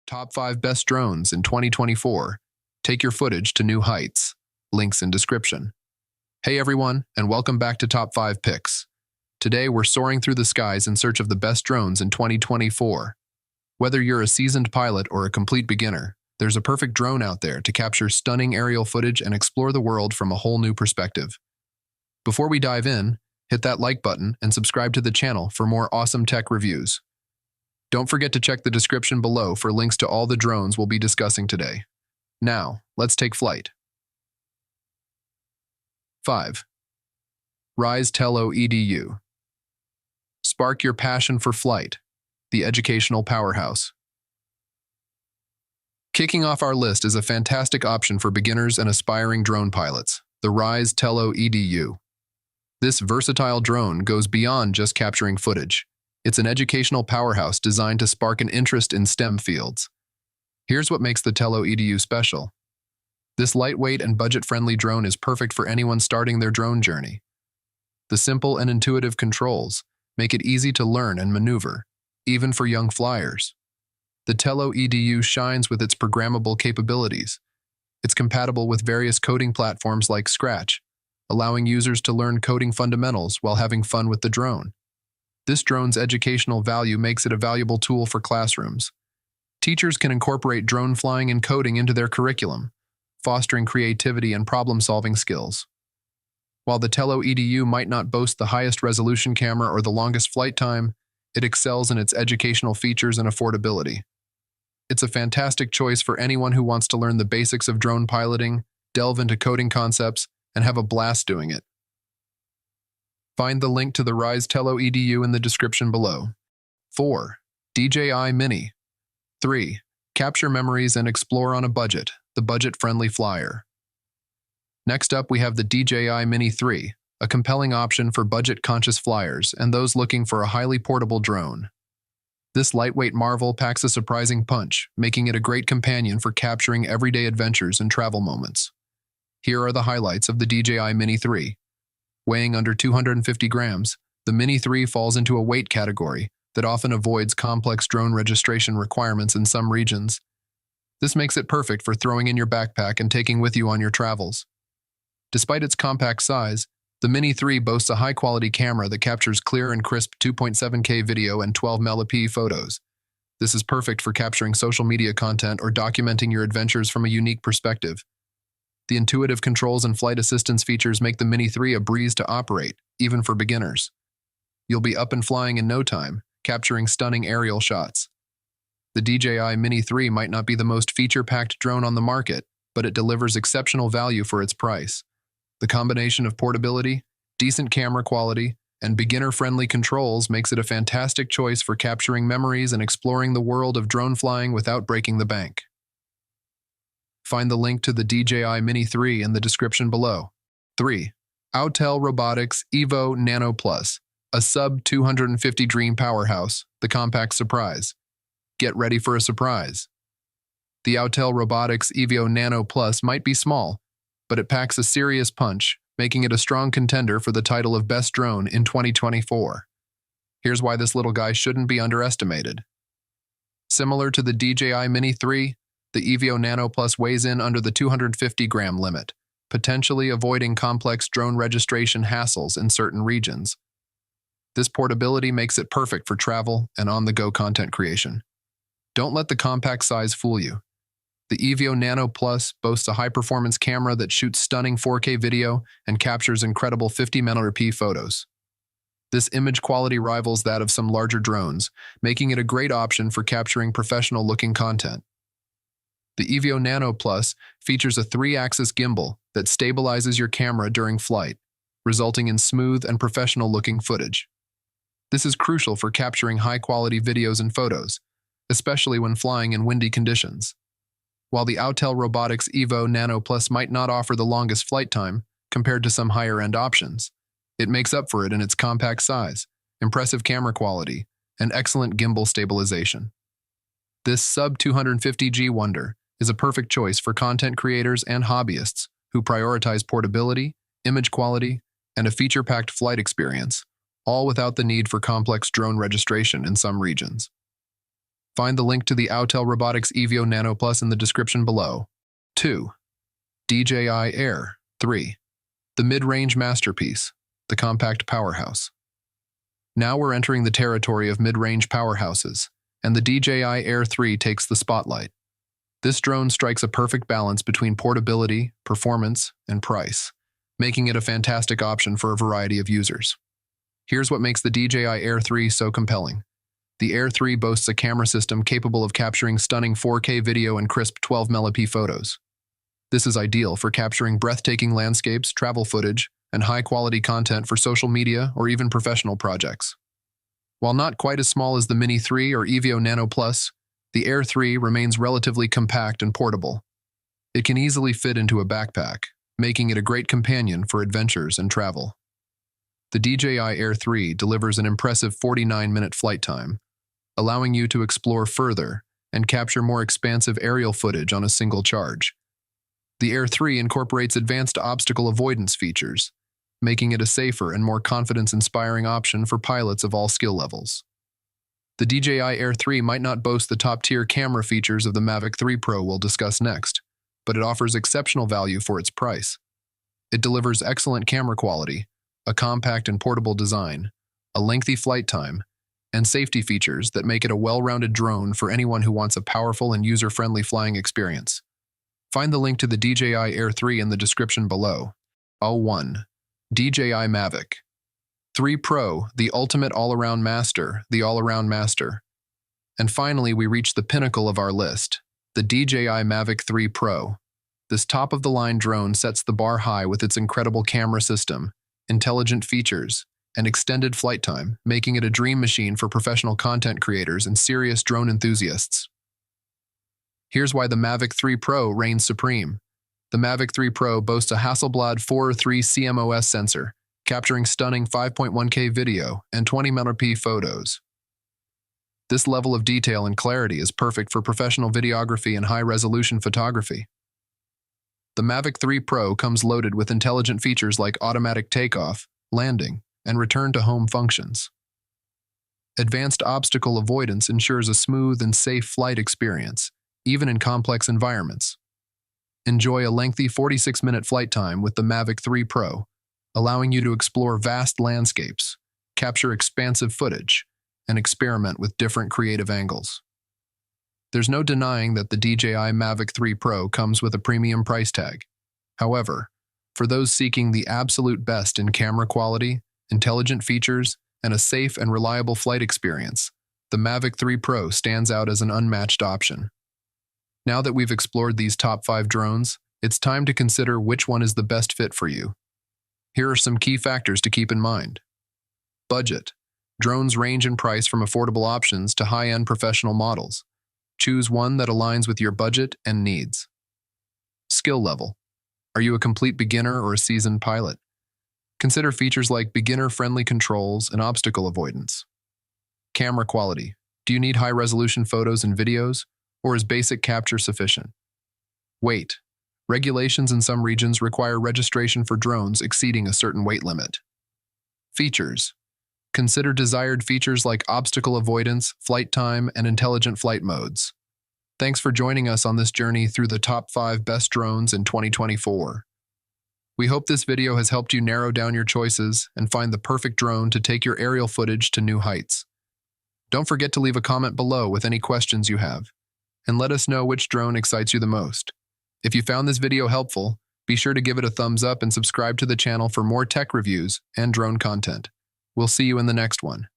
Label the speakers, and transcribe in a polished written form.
Speaker 1: Top 5 Best Drones in 2024. Take your footage to new heights. Links in description. Hey everyone, and welcome back to Top 5 Picks. Today we're soaring through the skies in search of the best drones in 2024. Whether you're a seasoned pilot or a complete beginner, there's a perfect drone out there to capture stunning aerial footage and explore the world from a whole new perspective. Before we dive in, hit that like button and subscribe to the channel for more awesome tech reviews. Don't forget to check the description below for links to all the drones we'll be discussing today. Now, let's take flight. 5. Rise Tello Edu. Spark your passion for flight. The Educational Powerhouse. Kicking off our list is a fantastic option for beginners and aspiring drone pilots, the Rise Tello Edu. This versatile drone goes beyond just capturing footage. It's an educational powerhouse designed to spark an interest in STEM fields. Here's what makes the Tello Edu special. This lightweight and budget-friendly drone is perfect for anyone starting their drone journey. The simple and intuitive controls make it easy to learn and maneuver, even for young flyers. The Tello Edu shines with its programmable capabilities. It's compatible with various coding platforms like Scratch, allowing users to learn coding fundamentals while having fun with the drone. This drone's educational value makes it a valuable tool for classrooms. Teachers can incorporate drone flying and coding into their curriculum, fostering creativity and problem-solving skills. While the Tello Edu might not boast the highest resolution camera or the longest flight time, it excels in its educational features and affordability. It's a fantastic choice for anyone who wants to learn the basics of drone piloting, delve into coding concepts, and have a blast doing it. Find the link to the Rise Tello Edu in the description below. 4. DJI Mini. 3. Capture memories and explore on a budget, the budget-friendly flyer. Next up, we have the DJI Mini 3, a compelling option for budget-conscious flyers and those looking for a highly portable drone. This lightweight marvel packs a surprising punch, making it a great companion for capturing everyday adventures and travel moments. Here are the highlights of the DJI Mini 3. Weighing under 250 grams, the Mini 3 falls into a weight category that often avoids complex drone registration requirements in some regions. This makes it perfect for throwing in your backpack and taking with you on your travels. Despite its compact size, the Mini 3 boasts a high-quality camera that captures clear and crisp 2.7K video and 12 megapixel photos. This is perfect for capturing social media content or documenting your adventures from a unique perspective. The intuitive controls and flight assistance features make the Mini 3 a breeze to operate, even for beginners. You'll be up and flying in no time, capturing stunning aerial shots. The DJI Mini 3 might not be the most feature-packed drone on the market, but it delivers exceptional value for its price. The combination of portability, decent camera quality, and beginner-friendly controls makes it a fantastic choice for capturing memories and exploring the world of drone flying without breaking the bank. Find the link to the DJI Mini 3 in the description below. 3. Autel Robotics Evo Nano Plus, a sub-250 dream powerhouse, the compact surprise. Get ready for a surprise. The Autel Robotics Evo Nano Plus might be small, but it packs a serious punch, making it a strong contender for the title of Best Drone in 2024. Here's why this little guy shouldn't be underestimated. Similar to the DJI Mini 3, the Evo Nano Plus weighs in under the 250-gram limit, potentially avoiding complex drone registration hassles in certain regions. This portability makes it perfect for travel and on-the-go content creation. Don't let the compact size fool you. The Evo Nano Plus boasts a high-performance camera that shoots stunning 4K video and captures incredible 50 megapixel photos. This image quality rivals that of some larger drones, making it a great option for capturing professional-looking content. The Evo Nano Plus features a 3-axis gimbal that stabilizes your camera during flight, resulting in smooth and professional-looking footage. This is crucial for capturing high-quality videos and photos, especially when flying in windy conditions. While the Autel Robotics Evo Nano Plus might not offer the longest flight time compared to some higher-end options, it makes up for it in its compact size, impressive camera quality, and excellent gimbal stabilization. This sub-250G wonder is a perfect choice for content creators and hobbyists who prioritize portability, image quality, and a feature-packed flight experience, all without the need for complex drone registration in some regions. Find the link to the Autel Robotics Evio Nano Plus in the description below. 2. DJI Air3, the mid-range masterpiece, the compact powerhouse. Now we're entering the territory of mid-range powerhouses, and the DJI Air3 takes the spotlight. This drone strikes a perfect balance between portability, performance, and price, making it a fantastic option for a variety of users. Here's what makes the DJI Air3 so compelling. The Air3 boasts a camera system capable of capturing stunning 4K video and crisp 12MP photos. This is ideal for capturing breathtaking landscapes, travel footage, and high-quality content for social media or even professional projects. While not quite as small as the Mini 3 or Evio Nano Plus, the Air3 remains relatively compact and portable. It can easily fit into a backpack, making it a great companion for adventures and travel. The DJI Air3 delivers an impressive 49-minute flight time, allowing you to explore further and capture more expansive aerial footage on a single charge. The Air3 incorporates advanced obstacle avoidance features, making it a safer and more confidence-inspiring option for pilots of all skill levels. The DJI Air3 might not boast the top-tier camera features of the Mavic 3 Pro we'll discuss next, but it offers exceptional value for its price. It delivers excellent camera quality, a compact and portable design, a lengthy flight time, and safety features that make it a well-rounded drone for anyone who wants a powerful and user-friendly flying experience. Find the link to the DJI Air3 in the description below. 1. DJI Mavic 3 Pro, the ultimate all-around master, the all-around master. And finally, we reach the pinnacle of our list, the DJI Mavic 3 Pro. This top-of-the-line drone sets the bar high with its incredible camera system, intelligent features, and extended flight time, making it a dream machine for professional content creators and serious drone enthusiasts. Here's why the Mavic 3 Pro reigns supreme. The Mavic 3 Pro boasts a Hasselblad 403 CMOS sensor, capturing stunning 5.1K video and 20MP photos. This level of detail and clarity is perfect for professional videography and high-resolution photography. The Mavic 3 Pro comes loaded with intelligent features like automatic takeoff, landing, and return-to-home functions. Advanced obstacle avoidance ensures a smooth and safe flight experience, even in complex environments. Enjoy a lengthy 46-minute flight time with the Mavic 3 Pro, allowing you to explore vast landscapes, capture expansive footage, and experiment with different creative angles. There's no denying that the DJI Mavic 3 Pro comes with a premium price tag. However, for those seeking the absolute best in camera quality, intelligent features, and a safe and reliable flight experience, the Mavic 3 Pro stands out as an unmatched option. Now that we've explored these top 5 drones, it's time to consider which one is the best fit for you. Here are some key factors to keep in mind. Budget. Drones range in price from affordable options to high-end professional models. Choose one that aligns with your budget and needs. Skill level. Are you a complete beginner or a seasoned pilot? Consider features like beginner-friendly controls and obstacle avoidance. Camera quality. Do you need high-resolution photos and videos, or is basic capture sufficient? Weight. Regulations in some regions require registration for drones exceeding a certain weight limit. Features. Consider desired features like obstacle avoidance, flight time, and intelligent flight modes. Thanks for joining us on this journey through the top 5 best drones in 2024. We hope this video has helped you narrow down your choices and find the perfect drone to take your aerial footage to new heights. Don't forget to leave a comment below with any questions you have, and let us know which drone excites you the most. If you found this video helpful, be sure to give it a thumbs up and subscribe to the channel for more tech reviews and drone content. We'll see you in the next one.